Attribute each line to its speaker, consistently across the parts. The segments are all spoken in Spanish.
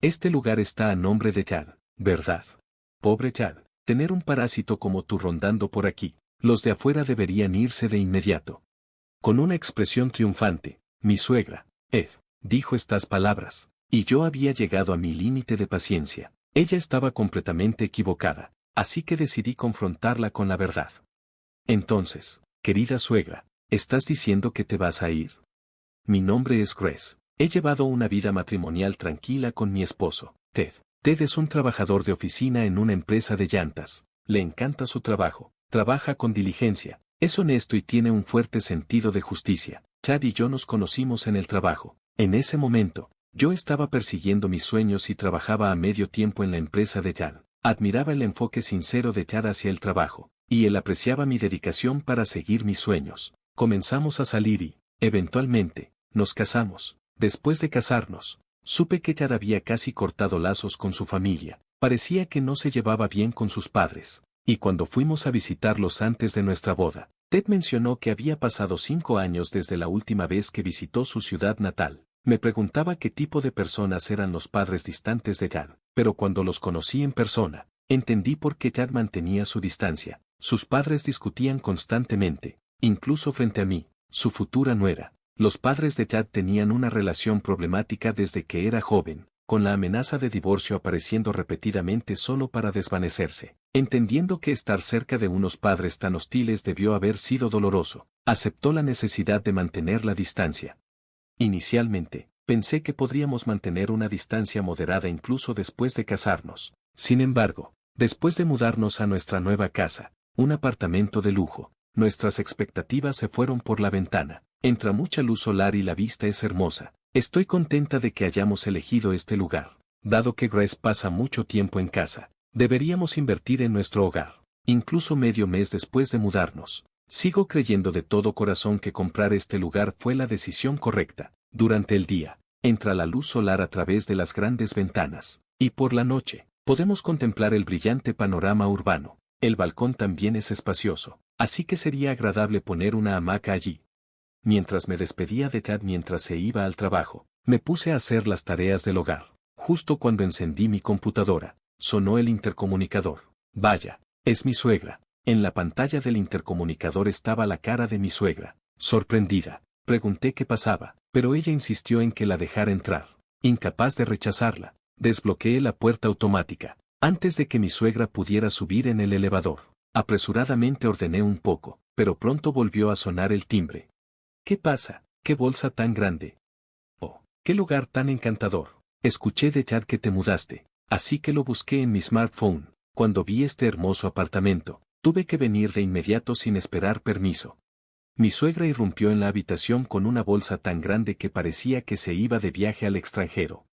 Speaker 1: Este lugar está a nombre de Chad, ¿verdad? Pobre Chad, tener un parásito como tú rondando por aquí. Los de afuera deberían irse de inmediato. Con una expresión triunfante, mi suegra, Ed, dijo estas palabras, y yo había llegado a mi límite de paciencia. Ella estaba completamente equivocada, así que decidí confrontarla con la verdad. Entonces, querida suegra, ¿estás diciendo que te vas a ir? Mi nombre es Grace. He llevado una vida matrimonial tranquila con mi esposo, Ted. Ted es un trabajador de oficina en una empresa de llantas. Le encanta su trabajo, trabaja con diligencia, es honesto y tiene un fuerte sentido de justicia. Chad y yo nos conocimos en el trabajo. En ese momento, yo estaba persiguiendo mis sueños y trabajaba a medio tiempo en la empresa de Chad. Admiraba el enfoque sincero de Chad hacia el trabajo, y él apreciaba mi dedicación para seguir mis sueños. Comenzamos a salir y, eventualmente, nos casamos. Después de casarnos, supe que Chad había casi cortado lazos con su familia. Parecía que no se llevaba bien con sus padres. Y cuando fuimos a visitarlos antes de nuestra boda, Ted mencionó que había pasado 5 años desde la última vez que visitó su ciudad natal. Me preguntaba qué tipo de personas eran los padres distantes de Chad, pero cuando los conocí en persona, entendí por qué Chad mantenía su distancia. Sus padres discutían constantemente, incluso frente a mí, su futura nuera. Los padres de Chad tenían una relación problemática desde que era joven, con la amenaza de divorcio apareciendo repetidamente solo para desvanecerse. Entendiendo que estar cerca de unos padres tan hostiles debió haber sido doloroso, aceptó la necesidad de mantener la distancia. Inicialmente, pensé que podríamos mantener una distancia moderada incluso después de casarnos. Sin embargo, después de mudarnos a nuestra nueva casa, un apartamento de lujo, nuestras expectativas se fueron por la ventana. Entra mucha luz solar y la vista es hermosa. Estoy contenta de que hayamos elegido este lugar. Dado que Grace pasa mucho tiempo en casa, deberíamos invertir en nuestro hogar, incluso medio mes después de mudarnos. Sigo creyendo de todo corazón que comprar este lugar fue la decisión correcta. Durante el día, entra la luz solar a través de las grandes ventanas, y por la noche, podemos contemplar el brillante panorama urbano. El balcón también es espacioso, así que sería agradable poner una hamaca allí. Mientras me despedía de Chad mientras se iba al trabajo, me puse a hacer las tareas del hogar. Justo cuando encendí mi computadora, sonó el intercomunicador. Vaya, es mi suegra. En la pantalla del intercomunicador estaba la cara de mi suegra. Sorprendida, pregunté qué pasaba, pero ella insistió en que la dejara entrar. Incapaz de rechazarla, desbloqueé la puerta automática. Antes de que mi suegra pudiera subir en el elevador, apresuradamente ordené un poco, pero pronto volvió a sonar el timbre. ¿Qué pasa? ¿Qué bolsa tan grande? Oh, qué lugar tan encantador. Escuché de Chad que te mudaste, así que lo busqué en mi smartphone. Cuando vi este hermoso apartamento, tuve que venir de inmediato sin esperar permiso. Mi suegra irrumpió en la habitación con una bolsa tan grande que parecía que se iba de viaje al extranjero.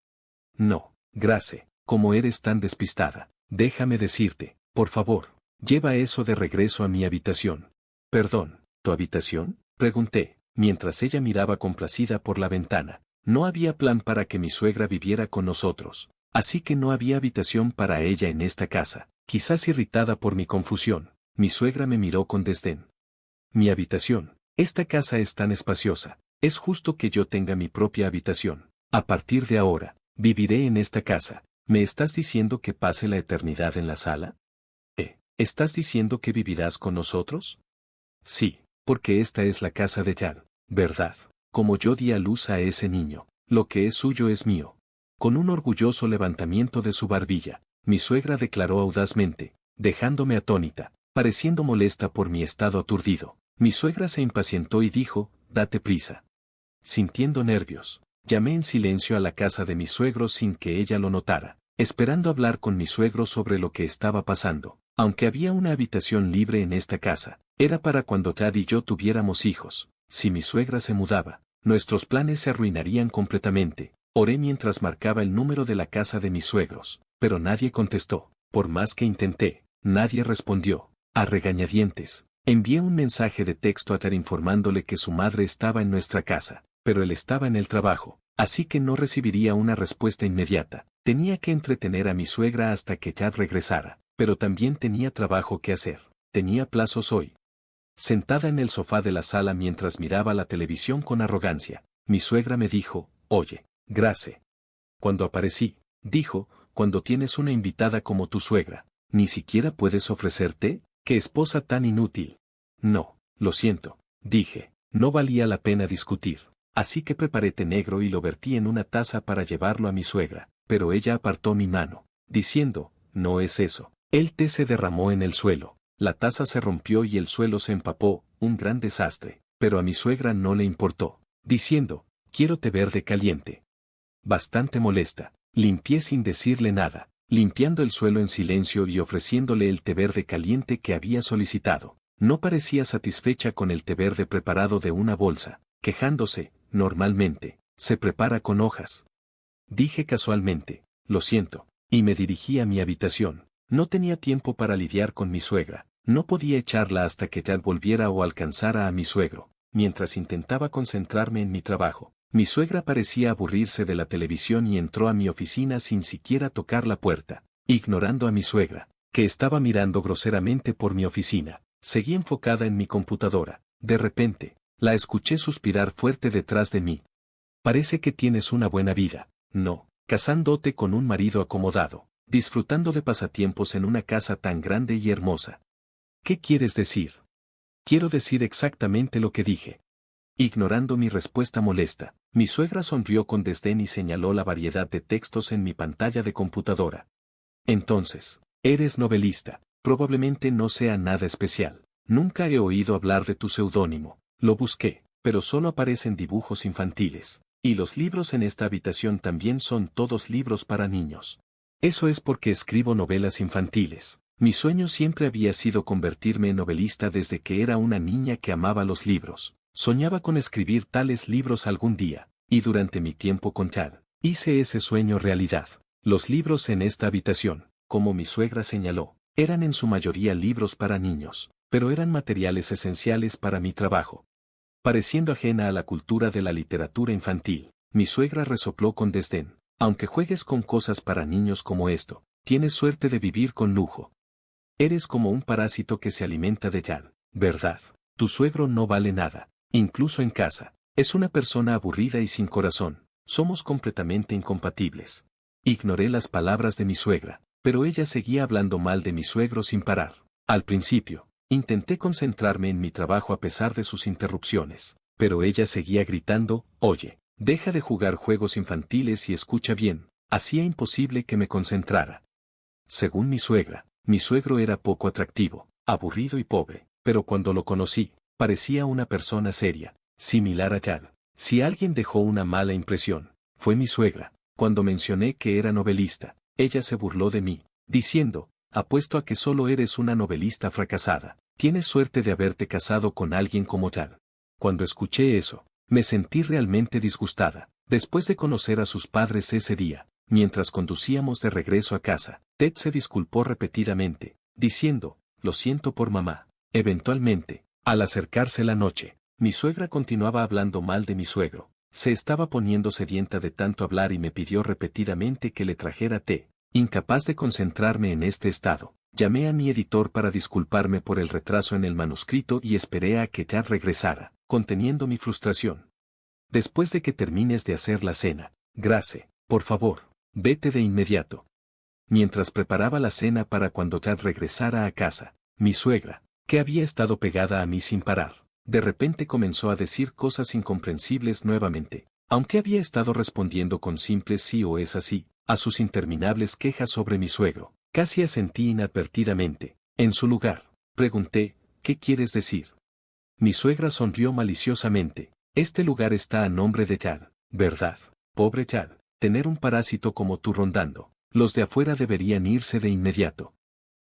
Speaker 1: No, Grace, como eres tan despistada, déjame decirte, por favor, lleva eso de regreso a mi habitación. Perdón, ¿tu habitación? Pregunté, mientras ella miraba complacida por la ventana. No había plan para que mi suegra viviera con nosotros, así que no había habitación para ella en esta casa. Quizás irritada por mi confusión, mi suegra me miró con desdén. Mi habitación. Esta casa es tan espaciosa, es justo que yo tenga mi propia habitación. A partir de ahora, viviré en esta casa. ¿Me estás diciendo que pase la eternidad en la sala? ¿Estás diciendo que vivirás con nosotros? Sí, porque esta es la casa de Chad, ¿verdad? Como yo di a luz a ese niño, lo que es suyo es mío. Con un orgulloso levantamiento de su barbilla, mi suegra declaró audazmente, dejándome atónita, pareciendo molesta por mi estado aturdido. Mi suegra se impacientó y dijo, date prisa. Sintiendo nervios, llamé en silencio a la casa de mi suegro sin que ella lo notara, esperando hablar con mi suegro sobre lo que estaba pasando. Aunque había una habitación libre en esta casa, era para cuando Chad y yo tuviéramos hijos. Si mi suegra se mudaba, nuestros planes se arruinarían completamente. Oré mientras marcaba el número de la casa de mis suegros, pero nadie contestó. Por más que intenté, nadie respondió. A regañadientes, envié un mensaje de texto a Chad informándole que su madre estaba en nuestra casa, pero él estaba en el trabajo, así que no recibiría una respuesta inmediata. Tenía que entretener a mi suegra hasta que Chad regresara, pero también tenía trabajo que hacer. Tenía plazos hoy. Sentada en el sofá de la sala mientras miraba la televisión con arrogancia, mi suegra me dijo, oye, Grace. Cuando aparecí, dijo, cuando tienes una invitada como tu suegra, ¿ni siquiera puedes ofrecerte? ¡Qué esposa tan inútil! No, lo siento, dije, no valía la pena discutir. Así que preparé té negro y lo vertí en una taza para llevarlo a mi suegra, pero ella apartó mi mano, diciendo, no es eso. El té se derramó en el suelo, la taza se rompió y el suelo se empapó, un gran desastre, pero a mi suegra no le importó, diciendo, quiero té verde caliente. Bastante molesta, limpié sin decirle nada, limpiando el suelo en silencio y ofreciéndole el té verde caliente que había solicitado. No parecía satisfecha con el té verde preparado de una bolsa, quejándose, normalmente, se prepara con hojas. Dije casualmente, lo siento, y me dirigí a mi habitación. No tenía tiempo para lidiar con mi suegra, no podía echarla hasta que Tad volviera o alcanzara a mi suegro. Mientras intentaba concentrarme en mi trabajo, mi suegra parecía aburrirse de la televisión y entró a mi oficina sin siquiera tocar la puerta, ignorando a mi suegra, que estaba mirando groseramente por mi oficina. Seguí enfocada en mi computadora. De repente, la escuché suspirar fuerte detrás de mí. Parece que tienes una buena vida, ¿no? Casándote con un marido acomodado, disfrutando de pasatiempos en una casa tan grande y hermosa. ¿Qué quieres decir? Quiero decir exactamente lo que dije. Ignorando mi respuesta molesta, mi suegra sonrió con desdén y señaló la variedad de textos en mi pantalla de computadora. Entonces, eres novelista, probablemente no sea nada especial. Nunca he oído hablar de tu seudónimo. Lo busqué, pero solo aparecen dibujos infantiles. Y los libros en esta habitación también son todos libros para niños. Eso es porque escribo novelas infantiles. Mi sueño siempre había sido convertirme en novelista desde que era una niña que amaba los libros. Soñaba con escribir tales libros algún día, y durante mi tiempo con Tad, hice ese sueño realidad. Los libros en esta habitación, como mi suegra señaló, eran en su mayoría libros para niños, pero eran materiales esenciales para mi trabajo. Pareciendo ajena a la cultura de la literatura infantil, mi suegra resopló con desdén. Aunque juegues con cosas para niños como esto, tienes suerte de vivir con lujo. Eres como un parásito que se alimenta de Tad, ¿verdad? Tu suegro no vale nada, incluso en casa. Es una persona aburrida y sin corazón. Somos completamente incompatibles. Ignoré las palabras de mi suegra, pero ella seguía hablando mal de mi suegro sin parar. Al principio, intenté concentrarme en mi trabajo a pesar de sus interrupciones, pero ella seguía gritando, oye, deja de jugar juegos infantiles y escucha bien. Hacía imposible que me concentrara. Según mi suegra, mi suegro era poco atractivo, aburrido y pobre, pero cuando lo conocí, parecía una persona seria, similar a Tad. Si alguien dejó una mala impresión, fue mi suegra. Cuando mencioné que era novelista, ella se burló de mí, diciendo, apuesto a que solo eres una novelista fracasada. Tienes suerte de haberte casado con alguien como Tad. Cuando escuché eso, me sentí realmente disgustada. Después de conocer a sus padres ese día, mientras conducíamos de regreso a casa, Ted se disculpó repetidamente, diciendo, lo siento por mamá. Eventualmente, al acercarse la noche, mi suegra continuaba hablando mal de mi suegro. Se estaba poniendo sedienta de tanto hablar y me pidió repetidamente que le trajera té. Incapaz de concentrarme en este estado, llamé a mi editor para disculparme por el retraso en el manuscrito y esperé a que Tad regresara, conteniendo mi frustración. Después de que termines de hacer la cena, Grace, por favor, vete de inmediato. Mientras preparaba la cena para cuando Tad regresara a casa, mi suegra, que había estado pegada a mí sin parar, de repente comenzó a decir cosas incomprensibles nuevamente, aunque había estado respondiendo con simples sí o es así, a sus interminables quejas sobre mi suegro. Casi asentí inadvertidamente. En su lugar, pregunté, ¿qué quieres decir? Mi suegra sonrió maliciosamente. Este lugar está a nombre de Tad, ¿verdad? Pobre Tad, tener un parásito como tú rondando. Los de afuera deberían irse de inmediato.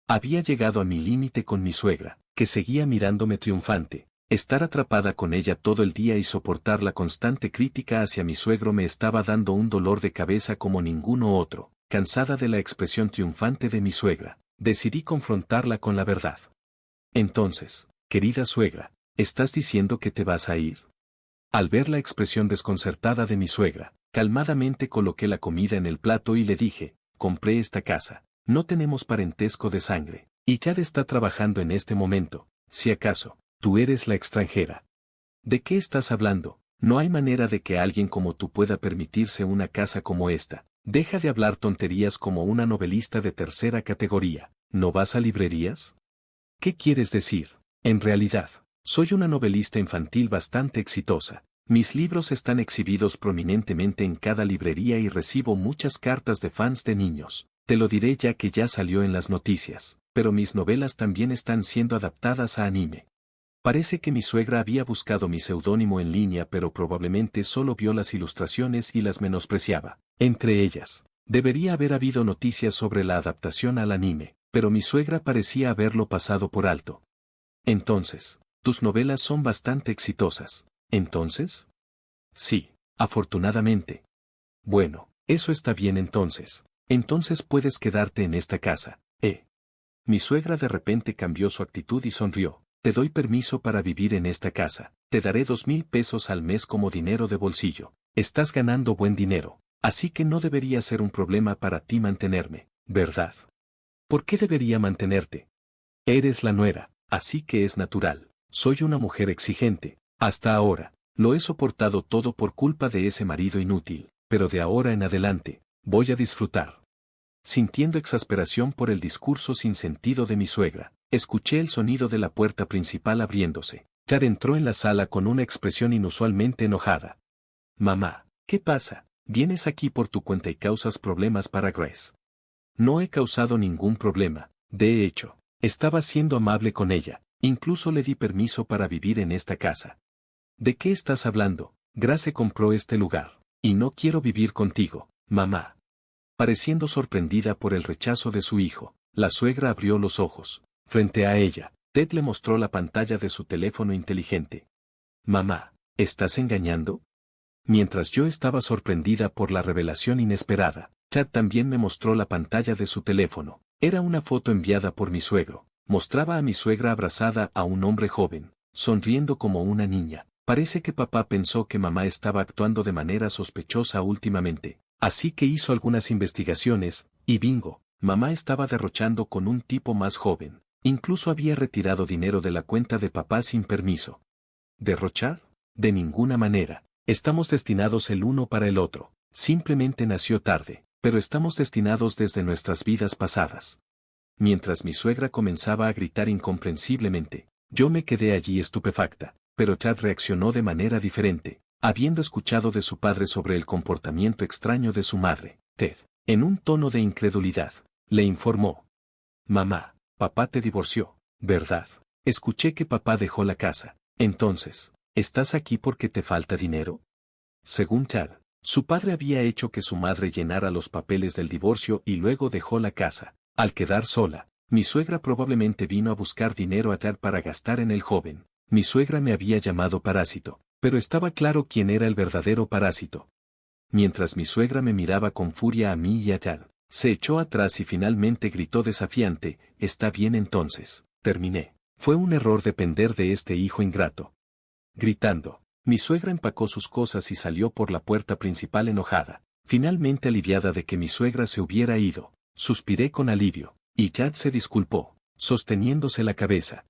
Speaker 1: Había llegado a mi límite con mi suegra, que seguía mirándome triunfante. Estar atrapada con ella todo el día y soportar la constante crítica hacia mi suegro me estaba dando un dolor de cabeza como ninguno otro. Cansada de la expresión triunfante de mi suegra, decidí confrontarla con la verdad. Entonces, querida suegra, ¿estás diciendo que te vas a ir? Al ver la expresión desconcertada de mi suegra, calmadamente coloqué la comida en el plato y le dije, compré esta casa, no tenemos parentesco de sangre, y Tad está trabajando en este momento, si acaso. Tú eres la extranjera. ¿De qué estás hablando? No hay manera de que alguien como tú pueda permitirse una casa como esta. Deja de hablar tonterías como una novelista de tercera categoría. ¿No vas a librerías? ¿Qué quieres decir? En realidad, soy una novelista infantil bastante exitosa. Mis libros están exhibidos prominentemente en cada librería y recibo muchas cartas de fans de niños. Te lo diré ya que ya salió en las noticias, pero mis novelas también están siendo adaptadas a anime. Parece que mi suegra había buscado mi seudónimo en línea, pero probablemente solo vio las ilustraciones y las menospreciaba. Entre ellas, debería haber habido noticias sobre la adaptación al anime, pero mi suegra parecía haberlo pasado por alto. Entonces, tus novelas son bastante exitosas. ¿Entonces? Sí, afortunadamente. Bueno, eso está bien entonces. Entonces puedes quedarte en esta casa, ¿eh? Mi suegra de repente cambió su actitud y sonrió. Te doy permiso para vivir en esta casa. Te daré 2,000 pesos al mes como dinero de bolsillo. Estás ganando buen dinero, así que no debería ser un problema para ti mantenerme, ¿verdad? ¿Por qué debería mantenerte? Eres la nuera, así que es natural. Soy una mujer exigente. Hasta ahora, lo he soportado todo por culpa de ese marido inútil, pero de ahora en adelante, voy a disfrutar. Sintiendo exasperación por el discurso sin sentido de mi suegra, escuché el sonido de la puerta principal abriéndose. Chad entró en la sala con una expresión inusualmente enojada. Mamá, ¿qué pasa? Vienes aquí por tu cuenta y causas problemas para Grace. No he causado ningún problema, de hecho, estaba siendo amable con ella, incluso le di permiso para vivir en esta casa. ¿De qué estás hablando? Grace compró este lugar, y no quiero vivir contigo, mamá. Pareciendo sorprendida por el rechazo de su hijo, la suegra abrió los ojos. Frente a ella, Ted le mostró la pantalla de su teléfono inteligente. Mamá, ¿estás engañando? Mientras yo estaba sorprendida por la revelación inesperada, Chad también me mostró la pantalla de su teléfono. Era una foto enviada por mi suegro. Mostraba a mi suegra abrazada a un hombre joven, sonriendo como una niña. Parece que papá pensó que mamá estaba actuando de manera sospechosa últimamente. Así que hizo algunas investigaciones, y bingo, mamá estaba derrochando con un tipo más joven. Incluso había retirado dinero de la cuenta de papá sin permiso. ¿Derrochar? De ninguna manera. Estamos destinados el uno para el otro. Simplemente nació tarde, pero estamos destinados desde nuestras vidas pasadas. Mientras mi suegra comenzaba a gritar incomprensiblemente, yo me quedé allí estupefacta, pero Chad reaccionó de manera diferente. Habiendo escuchado de su padre sobre el comportamiento extraño de su madre, Ted, en un tono de incredulidad, le informó. Mamá, papá te divorció, ¿verdad? Escuché que papá dejó la casa. Entonces, ¿estás aquí porque te falta dinero? Según Chad, su padre había hecho que su madre llenara los papeles del divorcio y luego dejó la casa. Al quedar sola, mi suegra probablemente vino a buscar dinero a Chad para gastar en el joven. Mi suegra me había llamado parásito. Pero estaba claro quién era el verdadero parásito. Mientras mi suegra me miraba con furia a mí y a Chad, se echó atrás y finalmente gritó desafiante, «Está bien entonces, terminé. Fue un error depender de este hijo ingrato». Gritando, mi suegra empacó sus cosas y salió por la puerta principal enojada. Finalmente aliviada de que mi suegra se hubiera ido, suspiré con alivio, y Chad se disculpó, sosteniéndose la cabeza.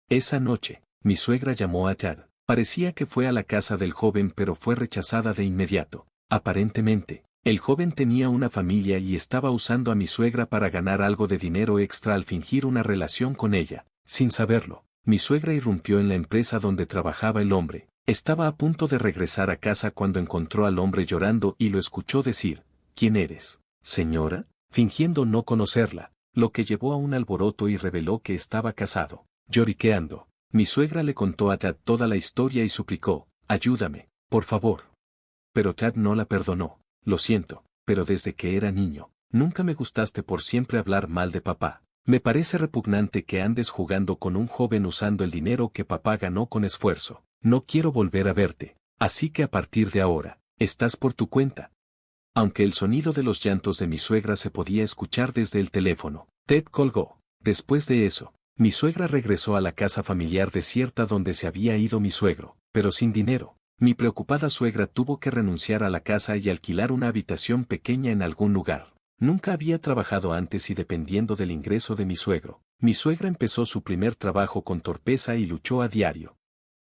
Speaker 1: Esa noche, mi suegra llamó a Chad. Parecía que fue a la casa del joven pero fue rechazada de inmediato. Aparentemente, el joven tenía una familia y estaba usando a mi suegra para ganar algo de dinero extra al fingir una relación con ella. Sin saberlo, mi suegra irrumpió en la empresa donde trabajaba el hombre. Estaba a punto de regresar a casa cuando encontró al hombre llorando y lo escuchó decir, «¿Quién eres, señora?», fingiendo no conocerla, lo que llevó a un alboroto y reveló que estaba casado. Lloriqueando, mi suegra le contó a Chad toda la historia y suplicó, «Ayúdame, por favor». Pero Chad no la perdonó. «Lo siento, pero desde que era niño, nunca me gustaste por siempre hablar mal de papá. Me parece repugnante que andes jugando con un joven usando el dinero que papá ganó con esfuerzo. No quiero volver a verte, así que a partir de ahora, estás por tu cuenta». Aunque el sonido de los llantos de mi suegra se podía escuchar desde el teléfono, Ted colgó. Después de eso, mi suegra regresó a la casa familiar desierta donde se había ido mi suegro, pero sin dinero. Mi preocupada suegra tuvo que renunciar a la casa y alquilar una habitación pequeña en algún lugar. Nunca había trabajado antes y dependiendo del ingreso de mi suegro, mi suegra empezó su primer trabajo con torpeza y luchó a diario.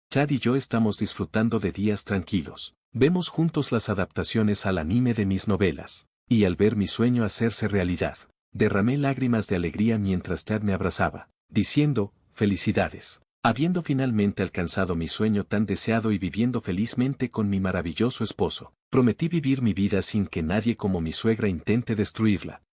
Speaker 1: Chad y yo estamos disfrutando de días tranquilos. Vemos juntos las adaptaciones al anime de mis novelas. Y al ver mi sueño hacerse realidad, derramé lágrimas de alegría mientras Chad me abrazaba, diciendo, felicidades. Habiendo finalmente alcanzado mi sueño tan deseado y viviendo felizmente con mi maravilloso esposo, prometí vivir mi vida sin que nadie como mi suegra intente destruirla.